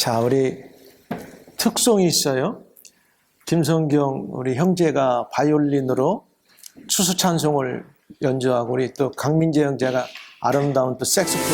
자, 우리 특송이 있어요. 김성경 우리 형제가 바이올린으로 추수찬송을 연주하고, 우리 또 강민재 형제가 아름다운 또 색소폰.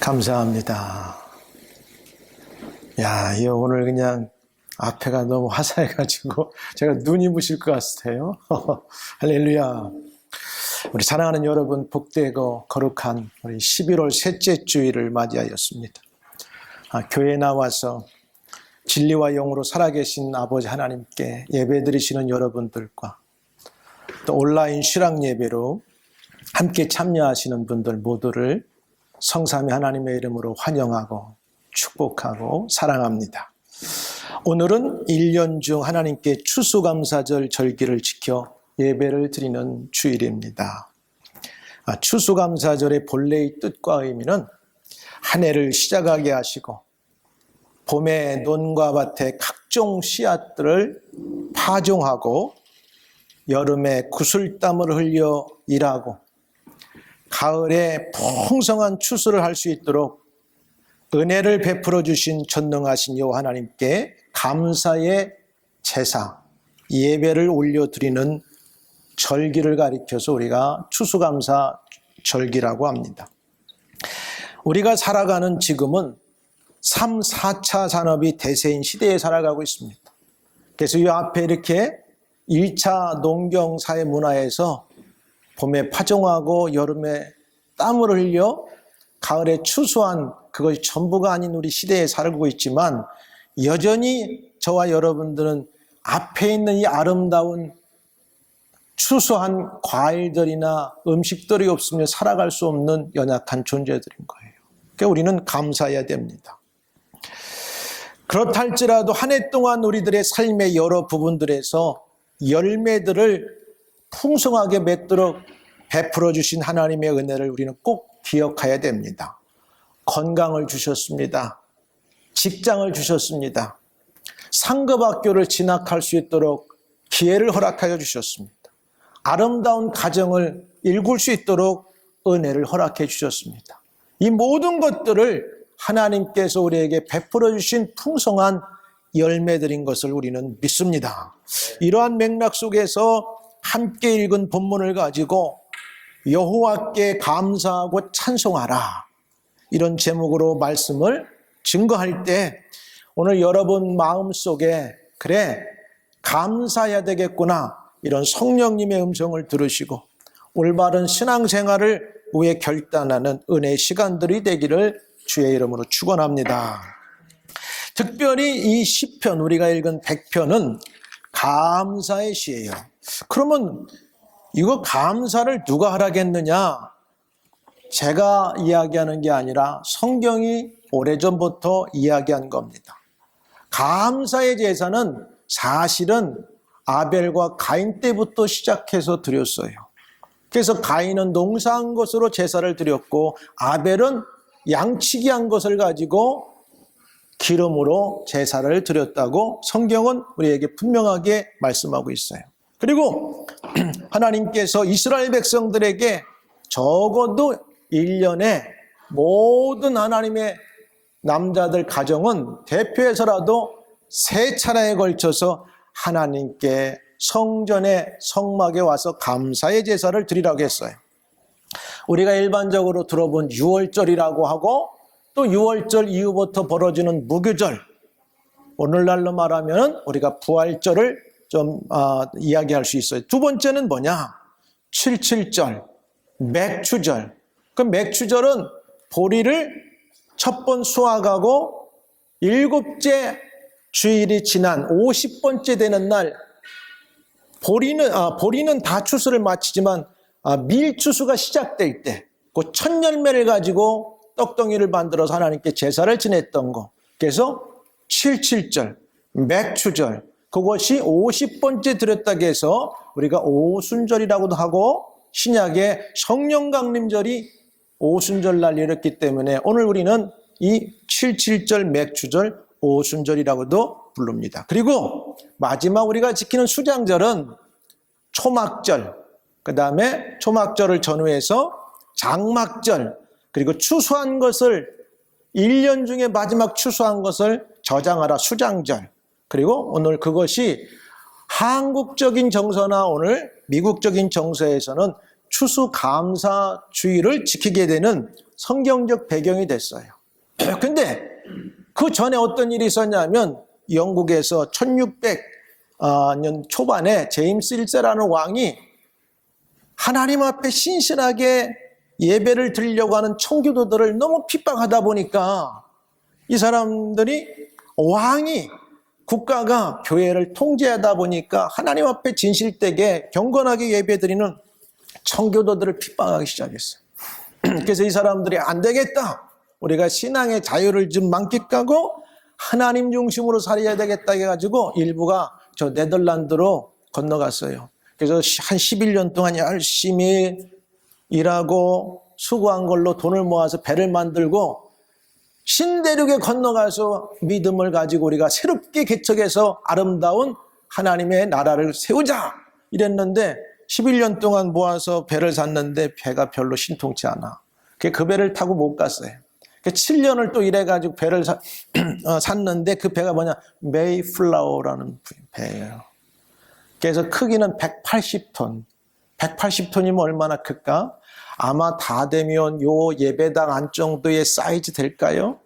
감사합니다. 야, 이 오늘 그냥 앞에가 너무 화사해가지고 제가 눈이 부실 것 같아요. 할렐루야. 우리 사랑하는 여러분, 복되고 거룩한 우리 11월 셋째 주일을 맞이하였습니다. 교회에 나와서 진리와 영으로 살아계신 아버지 하나님께 예배드리시는 여러분들과 또 온라인 실학 예배로 함께 참여하시는 분들 모두를 성삼위 하나님의 이름으로 환영하고 축복하고 사랑합니다. 오늘은 1년 중 하나님께 추수감사절 절기를 지켜 예배를 드리는 주일입니다. 추수감사절의 본래의 뜻과 의미는 한 해를 시작하게 하시고 봄에 논과 밭에 각종 씨앗들을 파종하고 여름에 구슬땀을 흘려 일하고 가을에 풍성한 추수를 할 수 있도록 은혜를 베풀어 주신 전능하신 여호와 하나님께 감사의 제사, 예배를 올려드리는 절기를 가리켜서 우리가 추수감사 절기라고 합니다. 우리가 살아가는 지금은 3, 4차 산업이 대세인 시대에 살아가고 있습니다. 그래서 이 앞에 이렇게 1차 농경사회 문화에서 봄에 파종하고 여름에 땀을 흘려 가을에 추수한 그것이 전부가 아닌 우리 시대에 살고 있지만 여전히 저와 여러분들은 앞에 있는 이 아름다운 추수한 과일들이나 음식들이 없으면 살아갈 수 없는 연약한 존재들인 거예요. 그러니까 우리는 감사해야 됩니다. 그렇다 할지라도 한 해 동안 우리들의 삶의 여러 부분들에서 열매들을 풍성하게 맺도록 베풀어 주신 하나님의 은혜를 우리는 꼭 기억해야 됩니다. 건강을 주셨습니다. 직장을 주셨습니다. 상급학교를 진학할 수 있도록 기회를 허락하여 주셨습니다. 아름다운 가정을 일굴 수 있도록 은혜를 허락해 주셨습니다. 이 모든 것들을 하나님께서 우리에게 베풀어 주신 풍성한 열매들인 것을 우리는 믿습니다. 이러한 맥락 속에서 함께 읽은 본문을 가지고 여호와께 감사하고 찬송하라, 이런 제목으로 말씀을 증거할 때 오늘 여러분 마음속에 그래 감사해야 되겠구나, 이런 성령님의 음성을 들으시고 올바른 신앙생활을 위해 결단하는 은혜의 시간들이 되기를 주의 이름으로 축원합니다. 특별히 이 시편, 우리가 읽은 100편은 감사의 시예요. 그러면 이거 감사를 누가 하라겠느냐? 제가 이야기하는 게 아니라 성경이 오래전부터 이야기한 겁니다. 감사의 제사는 사실은 아벨과 가인 때부터 시작해서 드렸어요. 그래서 가인은 농사한 것으로 제사를 드렸고 아벨은 양치기 한 것을 가지고 기름으로 제사를 드렸다고 성경은 우리에게 분명하게 말씀하고 있어요. 그리고 하나님께서 이스라엘 백성들에게 적어도 1년에 모든 하나님의 남자들 가정은 대표해서라도 3차례에 걸쳐서 하나님께 성전의 성막에 와서 감사의 제사를 드리라고 했어요. 우리가 일반적으로 들어본 유월절이라고 하고 또 유월절 이후부터 벌어지는 무교절, 오늘날로 말하면 우리가 부활절을 좀 이야기할 수 있어요. 두 번째는 뭐냐? 77절, 맥추절. 그 맥추절은 보리를 첫 번 수확하고 7째 주일이 지난 50번째 되는 날, 보리는 다 추수를 마치지만 밀추수가 시작될 때 그 첫 열매를 가지고 떡덩이를 만들어서 하나님께 제사를 지냈던 거. 그래서 77절, 맥추절, 그것이 50번째 드렸다고 해서 우리가 오순절이라고도 하고 신약의 성령 강림절이 오순절날 이랬기 때문에 오늘 우리는 이 77절, 맥추절, 오순절이라고도 부릅니다. 그리고 마지막 우리가 지키는 수장절은 초막절, 그 다음에 초막절을 전후해서 장막절, 그리고 추수한 것을 1년 중에 마지막 추수한 것을 저장하라, 수장절. 그리고 오늘 그것이 한국적인 정서나 오늘 미국적인 정서에서는 추수감사주의를 지키게 되는 성경적 배경이 됐어요. 근데 그 전에 어떤 일이 있었냐면 영국에서 1600년 초반에 제임스 1세라는 왕이 하나님 앞에 신실하게 예배를 드리려고 하는 청교도들을 너무 핍박하다 보니까 이 사람들이 왕이 국가가 교회를 통제하다 보니까 하나님 앞에 진실되게 경건하게 예배드리는 청교도들을 핍박하기 시작했어요. 그래서 이 사람들이 안 되겠다. 우리가 신앙의 자유를 좀 만끽하고 하나님 중심으로 살아야 되겠다 해가지고 일부가 저 네덜란드로 건너갔어요. 그래서 한 11년 동안 열심히 일하고 수고한 걸로 돈을 모아서 배를 만들고 신대륙에 건너가서 믿음을 가지고 우리가 새롭게 개척해서 아름다운 하나님의 나라를 세우자 이랬는데 11년 동안 모아서 배를 샀는데 배가 별로 신통치 않아. 그 배를 타고 못 갔어요. 7년을 또 일해가지고 배를 샀는데 그 배가 뭐냐? 메이플라워라는 배예요. 그래서 크기는 180톤. 180톤이면 얼마나 클까? 아마 다 되면 요 예배당 안 정도의 사이즈 될까요?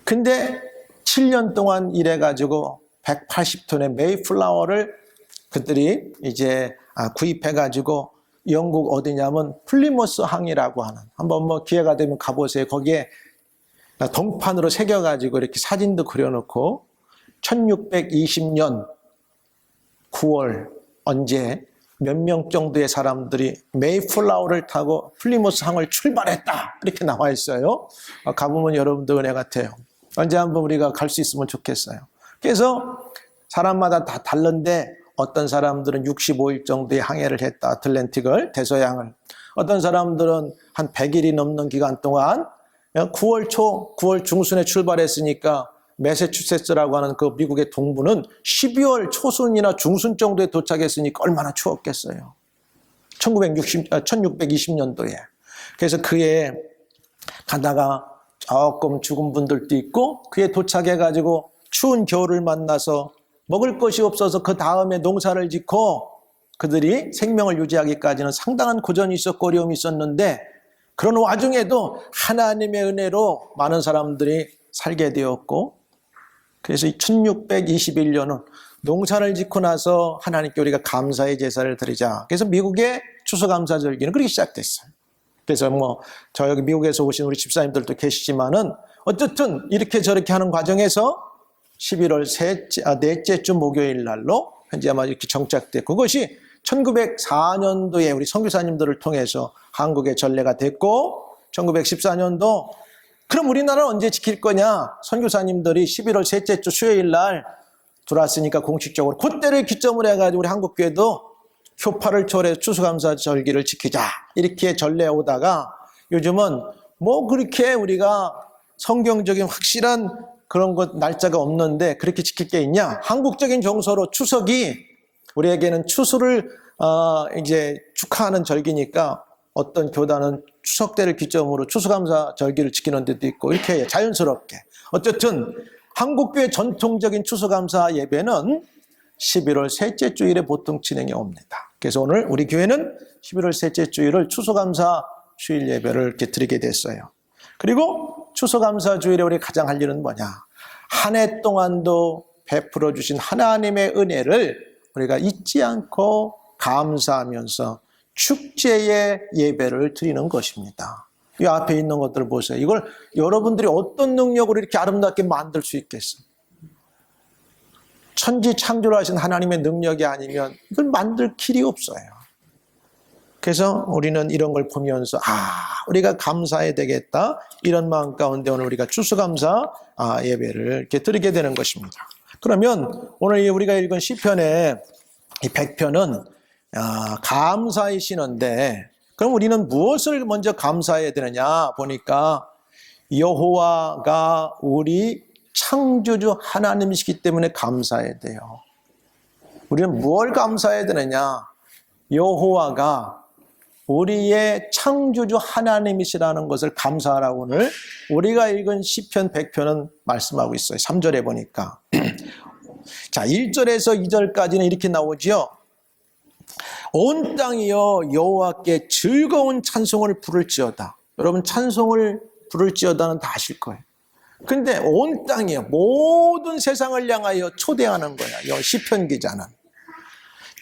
근데 7년 동안 일해가지고 180톤의 메이플라워를 그들이 이제 구입해가지고 영국 어디냐면 플리머스 항이라고 하는, 한번 뭐 기회가 되면 가보세요. 거기에 동판으로 새겨가지고 이렇게 사진도 그려놓고 1620년 9월 언제 몇 명 정도의 사람들이 메이플라워를 타고 플리머스 항을 출발했다 이렇게 나와 있어요. 가보면 여러분도 은혜 같아요. 언제 한번 우리가 갈 수 있으면 좋겠어요. 그래서 사람마다 다 다른데 어떤 사람들은 65일 정도의 항해를 했다. 아틀랜틱을, 대서양을. 어떤 사람들은 한 100일이 넘는 기간 동안 9월 초, 9월 중순에 출발했으니까 매사추세츠라고 하는 그 미국의 동부는 12월 초순이나 중순 정도에 도착했으니까 얼마나 추웠겠어요. 1620년도에. 그래서 그에 가다가 조금 죽은 분들도 있고 그에 도착해가지고 추운 겨울을 만나서 먹을 것이 없어서 그 다음에 농사를 짓고 그들이 생명을 유지하기까지는 상당한 고전이 있었고 어려움이 있었는데 그런 와중에도 하나님의 은혜로 많은 사람들이 살게 되었고 그래서 1621년은 농사를 짓고 나서 하나님께 우리가 감사의 제사를 드리자. 그래서 미국의 추수감사절기는 그렇게 시작됐어요. 그래서 뭐 저 여기 미국에서 오신 우리 집사님들도 계시지만은 어쨌든 이렇게 저렇게 하는 과정에서 11월 넷째 주 목요일 날로 현재 아마 이렇게 정착됐고 그것이 1904년도에 우리 선교사님들을 통해서 한국의 전례가 됐고 1914년도 그럼 우리나라는 언제 지킬 거냐? 선교사님들이 11월 셋째 주 수요일 날 들어왔으니까 공식적으로 그때를 기점으로 해가지고 우리 한국교회도 효파를 초월해서 추수감사절기를 지키자 이렇게 전례 오다가 요즘은 뭐 그렇게 우리가 성경적인 확실한 그런 것 날짜가 없는데 그렇게 지킬 게 있냐? 한국적인 정서로 추석이 우리에게는 추수를 이제 축하하는 절기니까 어떤 교단은 추석 때를 기점으로 추수감사 절기를 지키는 데도 있고 이렇게 자연스럽게 어쨌든 한국교회 전통적인 추수감사 예배는 11월 셋째 주일에 보통 진행해 옵니다. 그래서 오늘 우리 교회는 11월 셋째 주일을 추수감사 주일 예배를 이렇게 드리게 됐어요. 그리고 추수감사 주일에 우리 가장 할 일은 뭐냐? 한 해 동안도 베풀어 주신 하나님의 은혜를 우리가 잊지 않고 감사하면서 축제의 예배를 드리는 것입니다. 이 앞에 있는 것들을 보세요. 이걸 여러분들이 어떤 능력으로 이렇게 아름답게 만들 수 있겠어요? 천지 창조를 하신 하나님의 능력이 아니면 이걸 만들 길이 없어요. 그래서 우리는 이런 걸 보면서 우리가 감사해야 되겠다 이런 마음 가운데 오늘 우리가 추수감사 예배를 이렇게 드리게 되는 것입니다. 그러면 오늘 우리가 읽은 시편의 이 100편은 감사의 신인데 그럼 우리는 무엇을 먼저 감사해야 되느냐 보니까 여호와가 우리 창조주 하나님이시기 때문에 감사해야 돼요. 우리는 무엇을 감사해야 되느냐? 여호와가 우리의 창조주 하나님이시라는 것을 감사하라고 오늘 우리가 읽은 시편 100편은 말씀하고 있어요. 3절에 보니까 자 1절에서 2절까지는 이렇게 나오죠. 온 땅이여 여호와께 즐거운 찬송을 부를지어다. 여러분 찬송을 부를지어다는 다 아실 거예요. 근데 온 땅이요, 모든 세상을 향하여 초대하는 거야. 시편 기자는.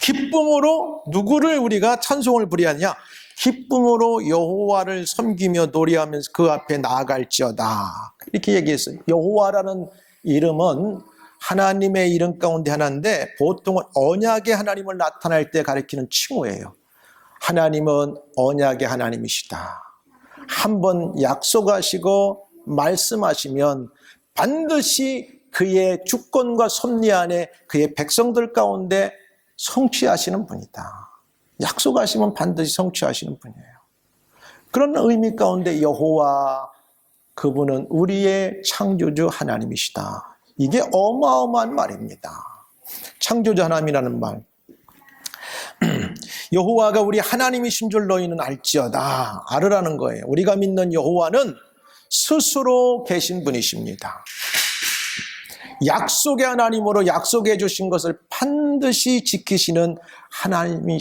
기쁨으로 누구를 우리가 찬송을 부리하냐? 기쁨으로 여호와를 섬기며 노래하면서 그 앞에 나아갈지어다. 이렇게 얘기했어요. 여호와라는 이름은 하나님의 이름 가운데 하나인데 보통은 언약의 하나님을 나타낼 때 가리키는 칭호예요. 하나님은 언약의 하나님이시다. 한번 약속하시고 말씀하시면 반드시 그의 주권과 섭리 안에 그의 백성들 가운데 성취하시는 분이다. 약속하시면 반드시 성취하시는 분이에요. 그런 의미 가운데 여호와, 그분은 우리의 창조주 하나님이시다. 이게 어마어마한 말입니다. 창조주 하나님이라는 말. 여호와가 우리 하나님이신 줄 너희는 알지어다. 알으라는 거예요. 우리가 믿는 여호와는 스스로 계신 분이십니다. 약속의 하나님으로 약속해 주신 것을 반드시 지키시는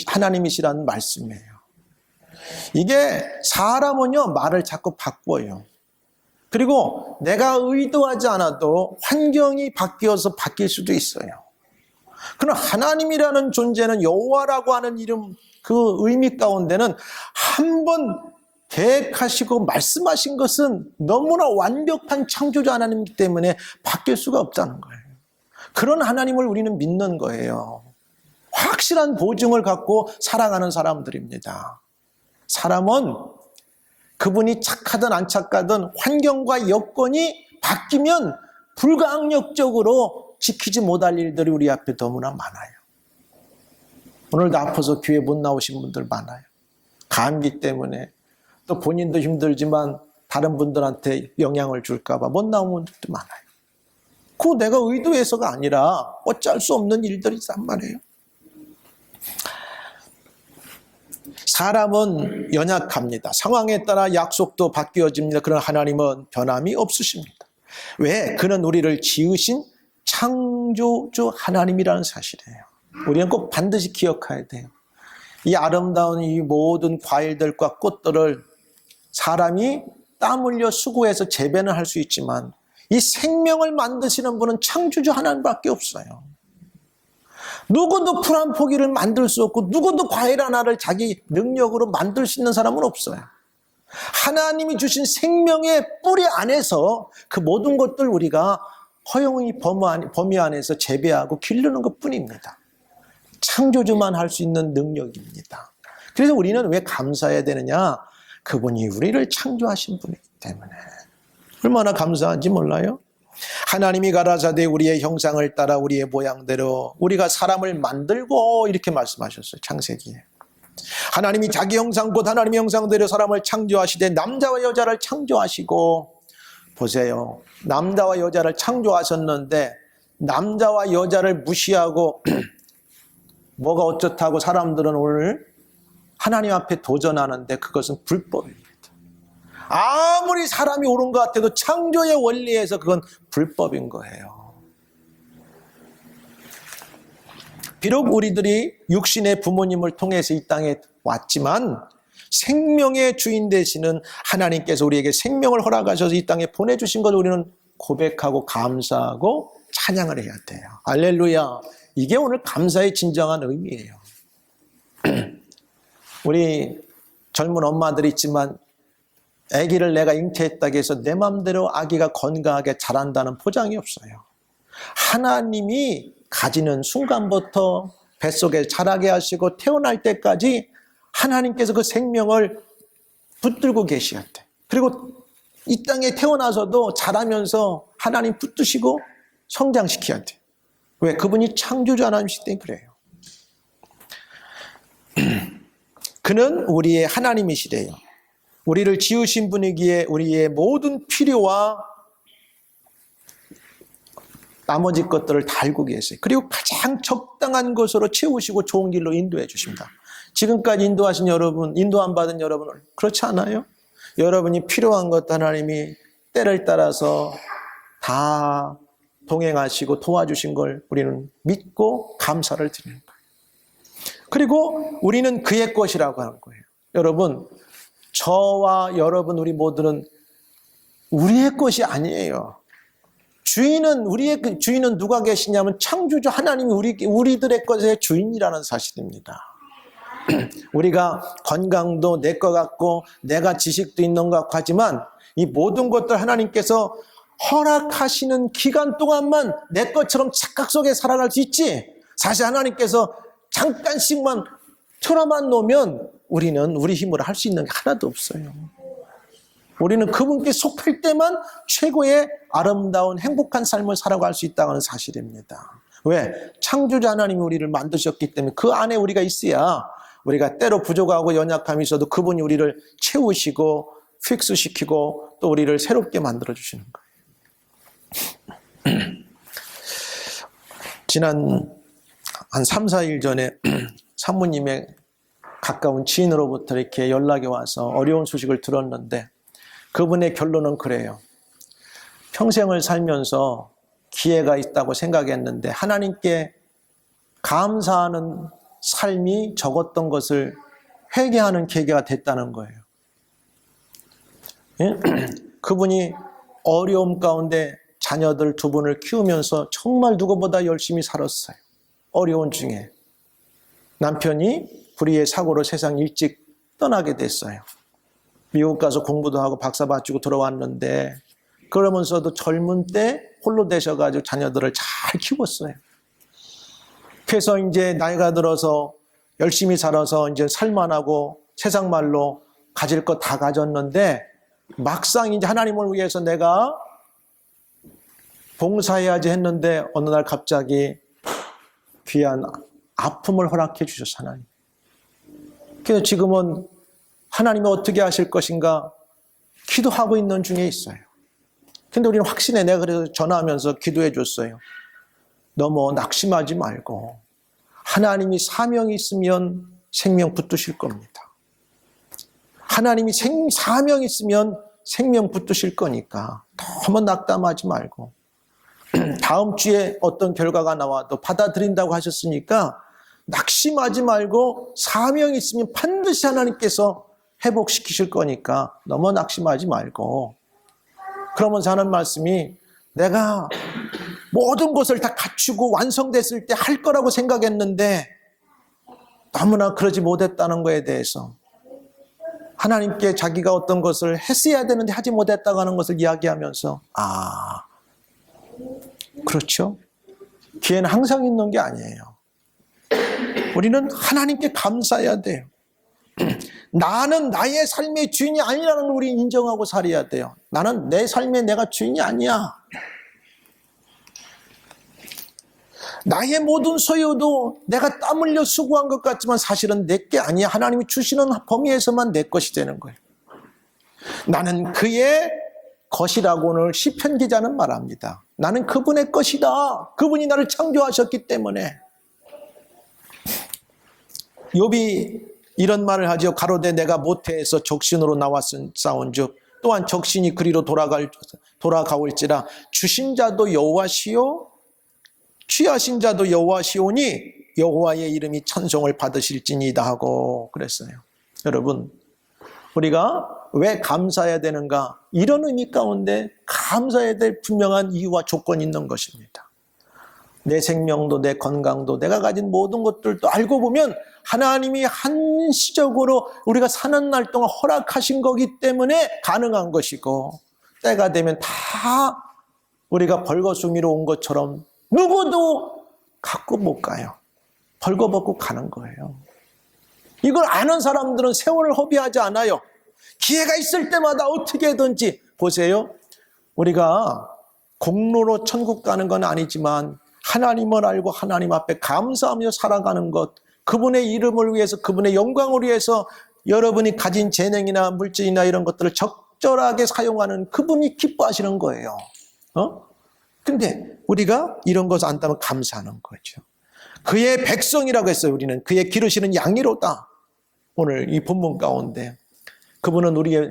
하나님이시라는 말씀이에요. 이게 사람은요, 말을 자꾸 바꿔요. 그리고 내가 의도하지 않아도 환경이 바뀌어서 바뀔 수도 있어요. 그러나 하나님이라는 존재는, 여호와라고 하는 이름, 그 의미 가운데는 한번 계획하시고 말씀하신 것은 너무나 완벽한 창조주 하나님이기 때문에 바뀔 수가 없다는 거예요. 그런 하나님을 우리는 믿는 거예요. 확실한 보증을 갖고 살아가는 사람들입니다. 사람은 그분이 착하든 안 착하든 환경과 여건이 바뀌면 불가항력적으로 지키지 못할 일들이 우리 앞에 너무나 많아요. 오늘도 아파서 교회 못 나오신 분들 많아요. 감기 때문에, 또 본인도 힘들지만 다른 분들한테 영향을 줄까 봐 못 나오는 분들도 많아요. 그거 내가 의도해서가 아니라 어쩔 수 없는 일들이 있단 말이에요. 사람은 연약합니다. 상황에 따라 약속도 바뀌어집니다. 그러나 하나님은 변함이 없으십니다. 왜? 그는 우리를 지으신 창조주 하나님이라는 사실이에요. 우리는 꼭 반드시 기억해야 돼요. 이 아름다운 이 모든 과일들과 꽃들을 사람이 땀 흘려 수고해서 재배는 할 수 있지만 이 생명을 만드시는 분은 창조주 하나님밖에 없어요. 누구도 풀 한 포기를 만들 수 없고 누구도 과일 하나를 자기 능력으로 만들 수 있는 사람은 없어요. 하나님이 주신 생명의 뿌리 안에서 그 모든 것들 우리가 허용의 범위 안에서 재배하고 기르는 것뿐입니다. 창조주만 할 수 있는 능력입니다. 그래서 우리는 왜 감사해야 되느냐? 그분이 우리를 창조하신 분이기 때문에. 얼마나 감사한지 몰라요? 하나님이 가라사대 우리의 형상을 따라 우리의 모양대로 우리가 사람을 만들고, 이렇게 말씀하셨어요. 창세기에. 하나님이 자기 형상 곧 하나님의 형상대로 사람을 창조하시되 남자와 여자를 창조하시고, 보세요. 남자와 여자를 창조하셨는데 남자와 여자를 무시하고 뭐가 어쩌다고 사람들은 오늘 하나님 앞에 도전하는데 그것은 불법입니다. 아무리 사람이 옳은 것 같아도 창조의 원리에서 그건 불법인 거예요. 비록 우리들이 육신의 부모님을 통해서 이 땅에 왔지만 생명의 주인 되시는 하나님께서 우리에게 생명을 허락하셔서 이 땅에 보내주신 것을 우리는 고백하고 감사하고 찬양을 해야 돼요. 할렐루야. 이게 오늘 감사의 진정한 의미예요. 우리 젊은 엄마들 있지만 아기를 내가 잉태했다고 해서 내 마음대로 아기가 건강하게 자란다는 보장이 없어요. 하나님이 가지는 순간부터 뱃속에 자라게 하시고 태어날 때까지 하나님께서 그 생명을 붙들고 계셔야 돼. 그리고 이 땅에 태어나서도 자라면서 하나님 붙드시고 성장시켜야 돼. 왜? 그분이 창조주 하나님이시기 때문에 그래요. 그는 우리의 하나님이시래요. 우리를 지으신 분이기에 우리의 모든 필요와 나머지 것들을 다 알고 계세요. 그리고 가장 적당한 것으로 채우시고 좋은 길로 인도해 주십니다. 지금까지 인도하신 여러분, 인도 안 받은 여러분, 그렇지 않아요? 여러분이 필요한 것 하나님이 때를 따라서 다 동행하시고 도와주신 걸 우리는 믿고 감사를 드리는 거예요. 그리고 우리는 그의 것이라고 하는 거예요. 여러분, 저와 여러분 우리 모두는 우리의 것이 아니에요. 우리의 주인은 누가 계시냐면 창조주 하나님이 우리들의 것의 주인이라는 사실입니다. 우리가 건강도 내 것 같고 내가 지식도 있는 것 같고 하지만 이 모든 것들 하나님께서 허락하시는 기간 동안만 내 것처럼 착각 속에 살아갈 수 있지, 사실 하나님께서 잠깐씩만 틀어만 놓으면 우리는 우리 힘으로 할 수 있는 게 하나도 없어요. 우리는 그분께 속할 때만 최고의 아름다운 행복한 삶을 살아갈 수 있다는 사실입니다. 왜? 창조주 하나님이 우리를 만드셨기 때문에 그 안에 우리가 있어야 우리가 때로 부족하고 연약함이 있어도 그분이 우리를 채우시고 픽스시키고 또 우리를 새롭게 만들어주시는 거예요. 지난 한 3, 4일 전에 사모님의 가까운 지인으로부터 이렇게 연락이 와서 어려운 소식을 들었는데 그분의 결론은 그래요. 평생을 살면서 기회가 있다고 생각했는데 하나님께 감사하는 삶이 적었던 것을 회개하는 계기가 됐다는 거예요. 그분이 어려움 가운데 자녀들 2분을 키우면서 정말 누구보다 열심히 살았어요. 어려운 중에 남편이 불의의 사고로 세상 일찍 떠나게 됐어요. 미국 가서 공부도 하고 박사 받치고 들어왔는데 그러면서도 젊은 때 홀로 되셔가지고 자녀들을 잘 키웠어요. 그래서 이제 나이가 들어서 열심히 살아서 이제 살만하고 세상 말로 가질 것 다 가졌는데 막상 이제 하나님을 위해서 내가 봉사해야지 했는데 어느 날 갑자기 귀한 아픔을 허락해 주셨어, 하나님. 그래서 지금은 하나님이 어떻게 하실 것인가 기도하고 있는 중에 있어요. 근데 우리는 확신해. 내가 그래서 전화하면서 기도해 줬어요. 너무 낙심하지 말고 하나님이 사명이 있으면 생명 붙드실 겁니다. 하나님이 사명이 있으면 생명 붙드실 거니까 너무 낙담하지 말고 다음 주에 어떤 결과가 나와도 받아들인다고 하셨으니까 낙심하지 말고 사명이 있으면 반드시 하나님께서 회복시키실 거니까 너무 낙심하지 말고, 그러면서 하는 말씀이 내가 모든 것을 다 갖추고 완성됐을 때 할 거라고 생각했는데 너무나 그러지 못했다는 거에 대해서 하나님께 자기가 어떤 것을 했어야 되는데 하지 못했다고 하는 것을 이야기하면서 그렇죠. 기회는 항상 있는 게 아니에요. 우리는 하나님께 감사해야 돼요. 나는 나의 삶의 주인이 아니라는 걸 우리 인정하고 살아야 돼요. 나는 내 삶의 내가 주인이 아니야. 나의 모든 소유도 내가 땀 흘려 수고한 것 같지만 사실은 내 게 아니야. 하나님이 주시는 범위에서만 내 것이 되는 거예요. 나는 그의 것이라고 오늘 시편 기자는 말합니다. 나는 그분의 것이다. 그분이 나를 창조하셨기 때문에. 욥이 이런 말을 하죠. 가로되 내가 모태에서 적신으로 나왔사온즉 또한 적신이 그리로 돌아가올지라 주신 자도 여호와시요 취하신 자도 여호와시오니 여호와의 이름이 찬송을 받으실지니이다 하고 그랬어요. 여러분, 우리가 왜 감사해야 되는가? 이런 의미 가운데 감사해야 될 분명한 이유와 조건이 있는 것입니다. 내 생명도 내 건강도 내가 가진 모든 것들도 알고 보면 하나님이 한시적으로 우리가 사는 날 동안 허락하신 거기 때문에 가능한 것이고, 때가 되면 다 우리가 벌거숭이로 온 것처럼 누구도 갖고 못 가요. 벌거벗고 가는 거예요. 이걸 아는 사람들은 세월을 허비하지 않아요. 기회가 있을 때마다 어떻게든지. 보세요. 우리가 공로로 천국 가는 건 아니지만 하나님을 알고 하나님 앞에 감사하며 살아가는 것, 그분의 이름을 위해서, 그분의 영광을 위해서 여러분이 가진 재능이나 물질이나 이런 것들을 적절하게 사용하는 그분이 기뻐하시는 거예요. 근데 우리가 이런 것을 안다면 감사하는 거죠. 그의 백성이라고 했어요. 우리는 그의 기르시는 양이로다. 오늘 이 본문 가운데 그분은 우리의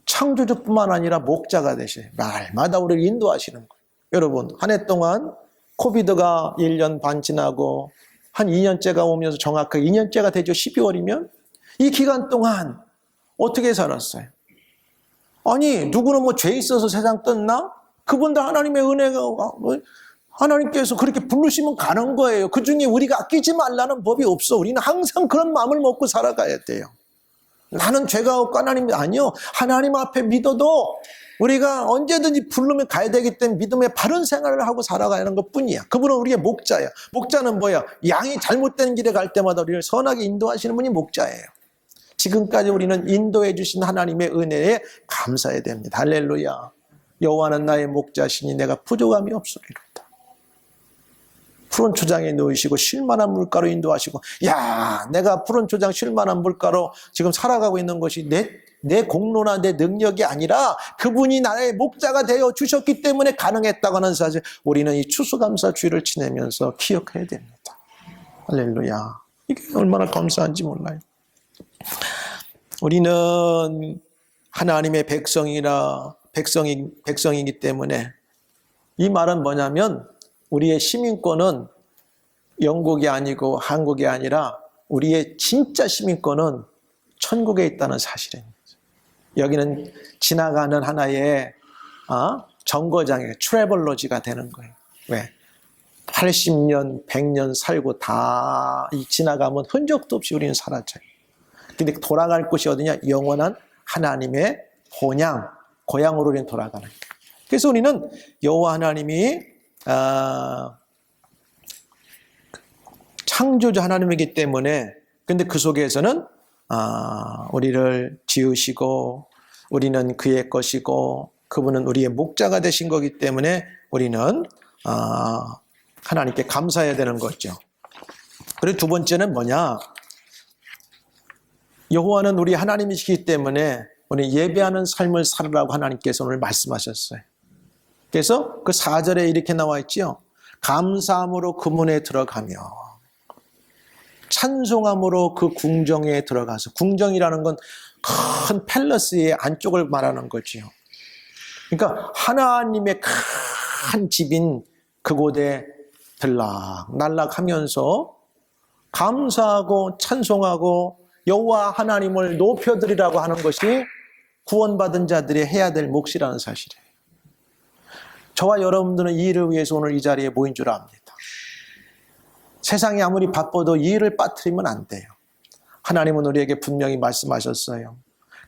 창조주뿐만 아니라 목자가 되셔요. 날마다 우리를 인도하시는 거예요. 여러분, 한 해 동안 코비드가 1년 반 지나고 한 2년째가 오면서 정확하게 2년째가 되죠. 12월이면. 이 기간 동안 어떻게 살았어요? 아니, 누구는 뭐 죄 있어서 세상 떴나? 그분들 하나님의 은혜가, 하나님께서 그렇게 부르시면 가는 거예요. 그 중에 우리가 아끼지 말라는 법이 없어. 우리는 항상 그런 마음을 먹고 살아가야 돼요. 나는 죄가 없고 하나님, 아니요. 하나님 앞에 믿어도 우리가 언제든지 부르면 가야 되기 때문에 믿음의 바른 생활을 하고 살아가는 것 뿐이야. 그분은 우리의 목자야. 목자는 뭐야? 양이 잘못된 길에 갈 때마다 우리를 선하게 인도하시는 분이 목자예요. 지금까지 우리는 인도해 주신 하나님의 은혜에 감사해야 됩니다. 할렐루야. 여호와는 나의 목자시니 내가 부족함이 없으리로다. 푸른 초장에 놓이시고 쉴만한 물가로 인도하시고, 야, 내가 푸른 초장 쉴만한 물가로 지금 살아가고 있는 것이 내 공로나 내 능력이 아니라 그분이 나의 목자가 되어 주셨기 때문에 가능했다고 하는 사실, 우리는 이 추수감사주의를 지내면서 기억해야 됩니다. 할렐루야. 이게 얼마나 감사한지 몰라요. 우리는 하나님의 백성이기 때문에, 이 말은 뭐냐면 우리의 시민권은 영국이 아니고 한국이 아니라 우리의 진짜 시민권은 천국에 있다는 사실입니다. 여기는 지나가는 하나의 정거장의 트래블러지가 되는 거예요. 왜? 80년, 100년 살고 다 지나가면 흔적도 없이 우리는 사라져요. 근데 돌아갈 곳이 어디냐? 영원한 하나님의 고향으로 우리는 돌아가는 거예요. 그래서 우리는 여호와 하나님이 창조주 하나님이기 때문에, 근데 그 속에서는 우리를 지으시고 우리는 그의 것이고 그분은 우리의 목자가 되신 거기 때문에 우리는 하나님께 감사해야 되는 거죠. 그리고 두 번째는 뭐냐? 여호와는 우리 하나님이시기 때문에 우리 예배하는 삶을 살으라고 하나님께서 오늘 말씀하셨어요. 그래서 그 4절에 이렇게 나와 있죠. 감사함으로 그 문에 들어가며 찬송함으로 그 궁정에 들어가서, 궁정이라는 건 큰 팰러스의 안쪽을 말하는 거지요. 그러니까 하나님의 큰 집인 그곳에 들락날락하면서 감사하고 찬송하고 여호와 하나님을 높여드리라고 하는 것이 구원받은 자들이 해야 될 몫이라는 사실이에요. 저와 여러분들은 이 일을 위해서 오늘 이 자리에 모인 줄 압니다. 세상이 아무리 바빠도 이 일을 빠뜨리면 안 돼요. 하나님은 우리에게 분명히 말씀하셨어요.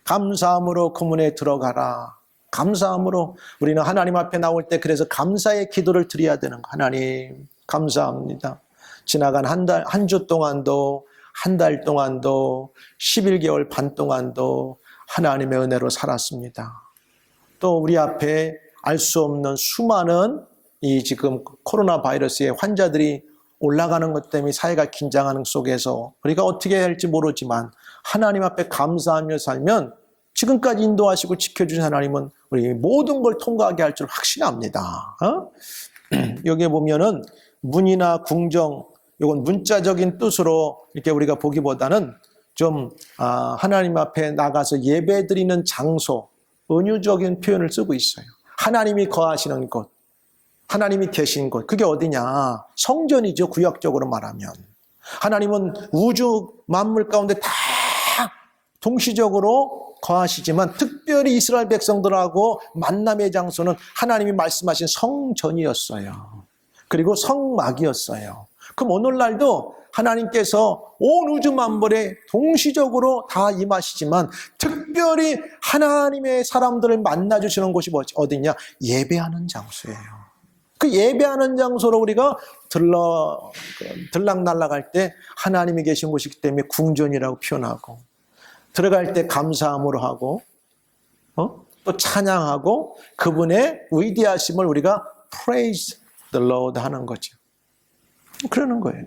감사함으로 그 문에 들어가라. 감사함으로. 우리는 하나님 앞에 나올 때 그래서 감사의 기도를 드려야 되는 거. 하나님 감사합니다. 지나간 한 주 동안도, 한 달 동안도, 11개월 반 동안도 하나님의 은혜로 살았습니다. 또 우리 앞에 알 수 없는 수많은 이 지금 코로나 바이러스의 환자들이 올라가는 것 때문에 사회가 긴장하는 속에서 우리가 어떻게 해야 할지 모르지만 하나님 앞에 감사하며 살면 지금까지 인도하시고 지켜주신 하나님은 우리 모든 걸 통과하게 할 줄 확신합니다. 여기에 보면은 문이나 궁정, 이건 문자적인 뜻으로 이렇게 우리가 보기보다는 좀 하나님 앞에 나가서 예배드리는 장소, 은유적인 표현을 쓰고 있어요. 하나님이 거하시는 곳, 하나님이 계신 곳, 그게 어디냐? 성전이죠, 구약적으로 말하면. 하나님은 우주 만물 가운데 다 동시적으로 거하시지만 특별히 이스라엘 백성들하고 만남의 장소는 하나님이 말씀하신 성전이었어요. 그리고 성막이었어요. 그럼 오늘날도 하나님께서 온 우주 만물에 동시적으로 다 임하시지만 특별히 하나님의 사람들을 만나주시는 곳이 어디냐? 예배하는 장소예요. 그 예배하는 장소로 우리가 들락날락할 때 하나님이 계신 곳이기 때문에 궁전이라고 표현하고, 들어갈 때 감사함으로 하고, 또 찬양하고 그분의 위대하심을 우리가 praise the Lord 하는 거죠. 그러는 거예요.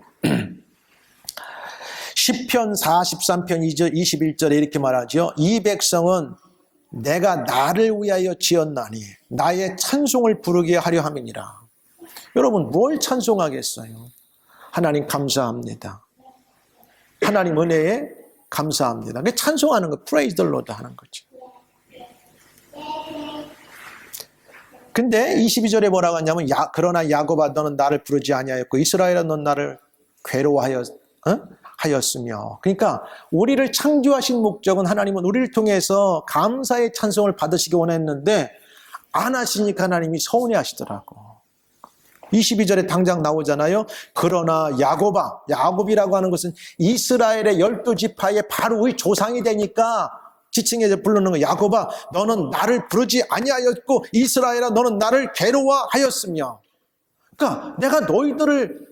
시편 43편 21절에 이렇게 말하죠. 이 백성은 내가 나를 위하여 지었나니 나의 찬송을 부르게 하려 함이니라. 여러분 뭘 찬송하겠어요? 하나님 감사합니다. 하나님 은혜에 감사합니다. 찬송하는 거, praise the Lord 하는 거죠. 근데 22절에 뭐라고 하냐면 그러나 야곱아 너는 나를 부르지 아니하였고 이스라엘아 넌 나를 하였으며. 그러니까 우리를 창조하신 목적은 하나님은 우리를 통해서 감사의 찬송을 받으시기 원했는데 안 하시니까 하나님이 서운해 하시더라고. 22절에 당장 나오잖아요. 그러나 야곱이라고 하는 것은 이스라엘의 12지파의 바로 우리 조상이 되니까 지칭해서 부르는 거. 야곱아, 너는 나를 부르지 아니하였고 이스라엘아, 너는 나를 괴로워하였으며. 그러니까 내가 너희들을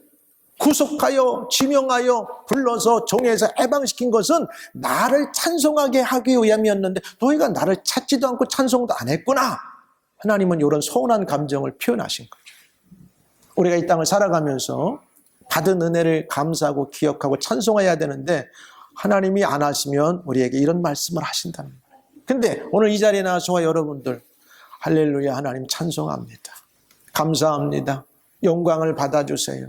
구속하여 지명하여 불러서 종에서 해방시킨 것은 나를 찬송하게 하기 위함이었는데 너희가 나를 찾지도 않고 찬송도 안 했구나. 하나님은 이런 서운한 감정을 표현하신 거죠. 우리가 이 땅을 살아가면서 받은 은혜를 감사하고 기억하고 찬송해야 되는데 하나님이 안 하시면 우리에게 이런 말씀을 하신다는 거예요. 근데 오늘 이 자리에 나와서 저와 여러분들 할렐루야, 하나님 찬송합니다. 감사합니다. 영광을 받아주세요.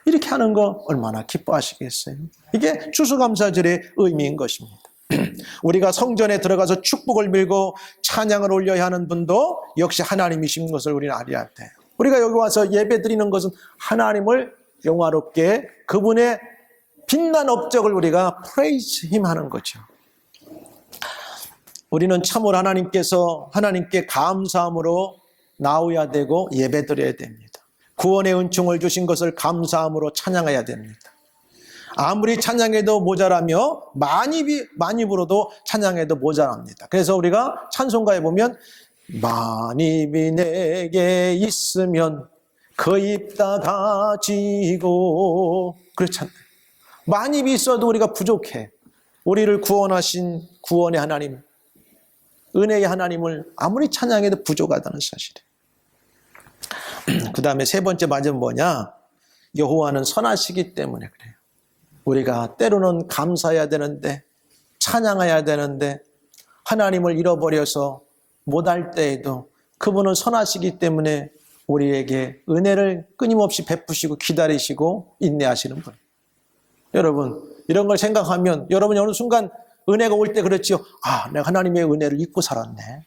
이렇게 하는 거 얼마나 기뻐하시겠어요? 이게 추수감사절의 의미인 것입니다. 우리가 성전에 들어가서 축복을 빌고 찬양을 올려야 하는 분도 역시 하나님이신 것을 우리는 알아야 돼요. 우리가 여기 와서 예배 드리는 것은 하나님을 영화롭게 그분의 빛난 업적을 우리가 praise him 하는 거죠. 우리는 참으로 하나님께 감사함으로 나오야 되고 예배 드려야 됩니다. 구원의 은총을 주신 것을 감사함으로 찬양해야 됩니다. 아무리 찬양해도 모자라며 많이 불어도 찬양해도 모자랍니다. 그래서 우리가 찬송가에 보면 만입이 내게 있으면 그 입 다 가지고 그렇잖아요. 만입이 있어도 우리가 부족해. 우리를 구원하신 구원의 하나님, 은혜의 하나님을 아무리 찬양해도 부족하다는 사실이에요. 그 다음에 세 번째 맞은 뭐냐? 여호와는 선하시기 때문에 그래요. 우리가 때로는 감사해야 되는데 찬양해야 되는데 하나님을 잃어버려서 못할 때에도 그분은 선하시기 때문에 우리에게 은혜를 끊임없이 베푸시고 기다리시고 인내하시는 분. 여러분 이런 걸 생각하면 여러분이 어느 순간 은혜가 올 때 그렇지요. 내가 하나님의 은혜를 잊고 살았네.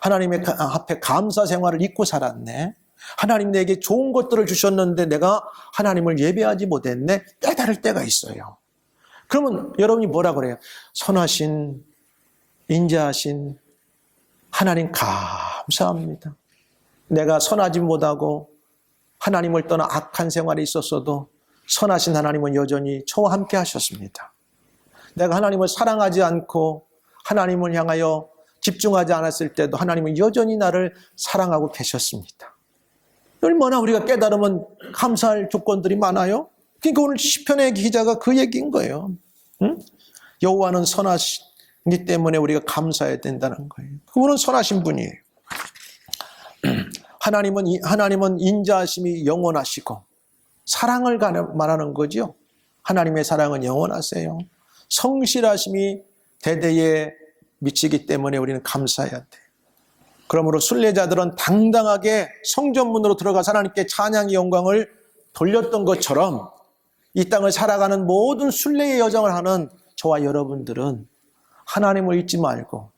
하나님의 앞에 감사 생활을 잊고 살았네. 하나님 내게 좋은 것들을 주셨는데 내가 하나님을 예배하지 못했네. 깨달을 때가 있어요. 그러면 여러분이 뭐라 그래요? 선하신, 인자하신 하나님 감사합니다. 내가 선하지 못하고 하나님을 떠나 악한 생활이 있었어도 선하신 하나님은 여전히 저와 함께 하셨습니다. 내가 하나님을 사랑하지 않고 하나님을 향하여 집중하지 않았을 때도 하나님은 여전히 나를 사랑하고 계셨습니다. 얼마나 우리가 깨달으면 감사할 조건들이 많아요. 그러니까 오늘 시편의 기자가 그 얘기인 거예요. 여호와는 선하시기 때문에 우리가 감사해야 된다는 거예요. 그분은 선하신 분이에요. 하나님은 인자하심이 영원하시고 사랑을 말하는 거죠. 하나님의 사랑은 영원하세요. 성실하심이 대대에 미치기 때문에 우리는 감사해야 돼요. 그러므로 순례자들은 당당하게 성전문으로 들어가서 하나님께 찬양의 영광을 돌렸던 것처럼 이 땅을 살아가는 모든 순례의 여정을 하는 저와 여러분들은 하나님을 잊지 말고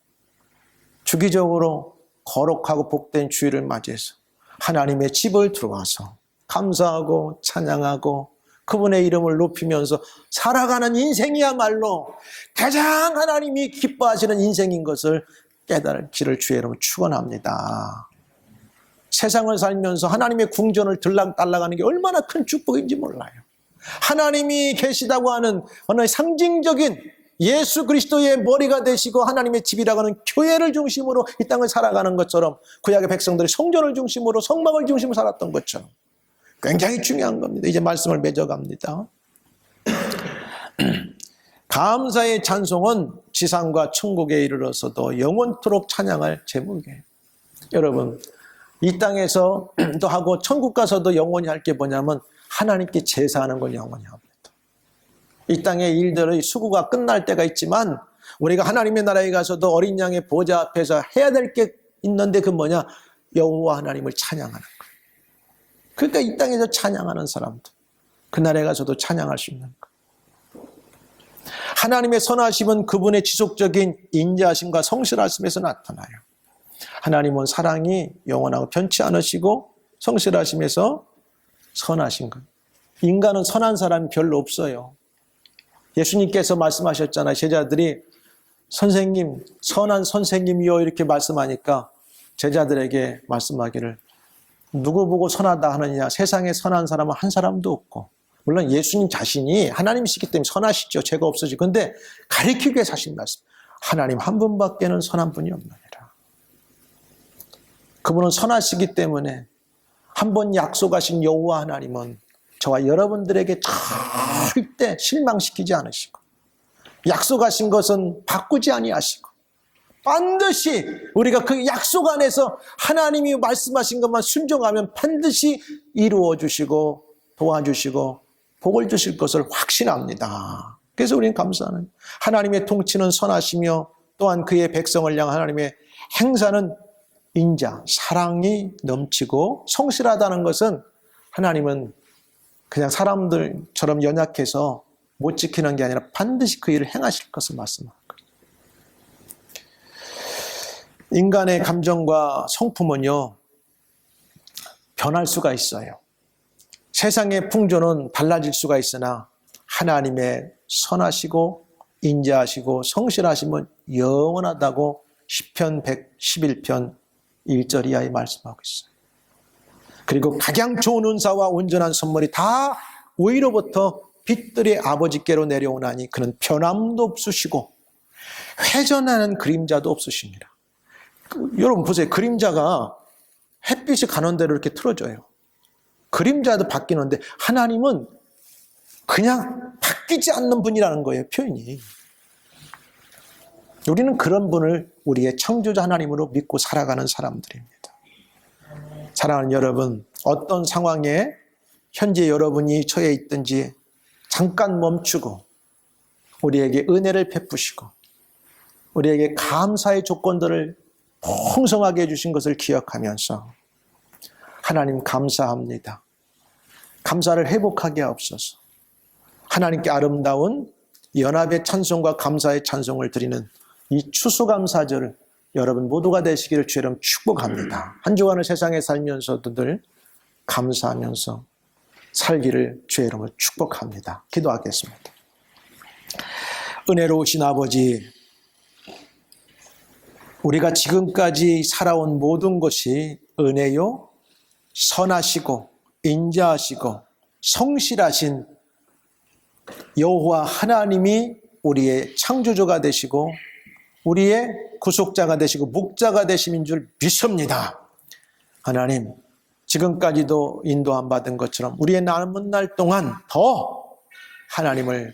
주기적으로 거룩하고 복된 주일을 맞이해서 하나님의 집을 들어와서 감사하고 찬양하고 그분의 이름을 높이면서 살아가는 인생이야말로 가장 하나님이 기뻐하시는 인생인 것을 깨달기를 주의 이름으로 축원합니다. 세상을 살면서 하나님의 궁전을 들락달락하는 게 얼마나 큰 축복인지 몰라요. 하나님이 계시다고 하는 어느 상징적인 예수 그리스도의 머리가 되시고 하나님의 집이라고 하는 교회를 중심으로 이 땅을 살아가는 것처럼 구약의 백성들이 성전을 중심으로 성막을 중심으로 살았던 것처럼 굉장히 중요한 겁니다. 이제 말씀을 맺어갑니다. 감사의 찬송은 지상과 천국에 이르러서도 영원토록 찬양할 제목이에요. 여러분 이 땅에서 또 하고 천국 가서도 영원히 할 게 뭐냐면 하나님께 제사하는 걸 영원히 합니다. 이 땅의 일들의 수고가 끝날 때가 있지만 우리가 하나님의 나라에 가서도 어린 양의 보좌 앞에서 해야 될 게 있는데 그 뭐냐? 여호와 하나님을 찬양하는 거예요. 그러니까 이 땅에서 찬양하는 사람들 그날에 가서도 찬양할 수 있는 거예요. 하나님의 선하심은 그분의 지속적인 인자하심과 성실하심에서 나타나요. 하나님은 사랑이 영원하고 변치 않으시고 성실하심에서 선하신 것. 인간은 선한 사람이 별로 없어요. 예수님께서 말씀하셨잖아요. 제자들이 선생님, 선한 선생님이요 이렇게 말씀하니까 제자들에게 말씀하기를 누구 보고 선하다 하느냐. 세상에 선한 사람은 한 사람도 없고, 물론 예수님 자신이 하나님이시기 때문에 선하시죠. 죄가 없으시죠. 그런데 가리키기 위해서 하신 말씀, 하나님 한 분밖에는 선한 분이 없느니라. 그분은 선하시기 때문에 한 번 약속하신 여호와 하나님은 저와 여러분들에게 절대 실망시키지 않으시고, 약속하신 것은 바꾸지 아니하시고, 반드시 우리가 그 약속 안에서 하나님이 말씀하신 것만 순종하면 반드시 이루어 주시고 도와주시고 복을 주실 것을 확신합니다. 그래서 우리는 감사하는, 하나님의 통치는 선하시며 또한 그의 백성을 향한 하나님의 행사는 인자, 사랑이 넘치고 성실하다는 것은 하나님은 그냥 사람들처럼 연약해서 못 지키는 게 아니라 반드시 그 일을 행하실 것을 말씀합니다. 인간의 감정과 성품은요, 변할 수가 있어요. 세상의 풍조는 달라질 수가 있으나 하나님의 선하시고 인자하시고 성실하심은 영원하다고 시편 111편 1절 이하에 말씀하고 있어요. 그리고 가장 좋은 은사와 온전한 선물이 다 위로부터 빛들의 아버지께로 내려오나니 그는 변함도 없으시고 회전하는 그림자도 없으십니다. 여러분 보세요. 그림자가 햇빛이 가는 대로 이렇게 틀어져요. 그림자도 바뀌는데 하나님은 그냥 바뀌지 않는 분이라는 거예요. 표현이. 우리는 그런 분을 우리의 창조자 하나님으로 믿고 살아가는 사람들입니다. 사랑하는 여러분, 어떤 상황에 현재 여러분이 처해 있든지 잠깐 멈추고 우리에게 은혜를 베푸시고 우리에게 감사의 조건들을 풍성하게 해주신 것을 기억하면서 하나님 감사합니다. 감사를 회복하게 하옵소서. 하나님께 아름다운 연합의 찬송과 감사의 찬송을 드리는 이 추수감사절을 여러분 모두가 되시기를 주의 이름 축복합니다. 한 주간을 세상에 살면서도 늘 감사하면서 살기를 주의 이름으로 축복합니다. 기도하겠습니다. 은혜로우신 아버지, 우리가 지금까지 살아온 모든 것이 은혜요, 선하시고 인자하시고 성실하신 여호와 하나님이 우리의 창조주가 되시고 우리의 구속자가 되시고 목자가 되심인 줄 믿습니다. 하나님, 지금까지도 인도함 받은 것처럼 우리의 남은 날 동안 더 하나님을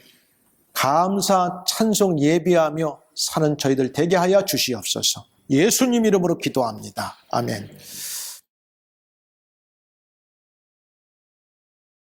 감사 찬송 예비하며 사는 저희들 되게 하여 주시옵소서. 예수님 이름으로 기도합니다. 아멘.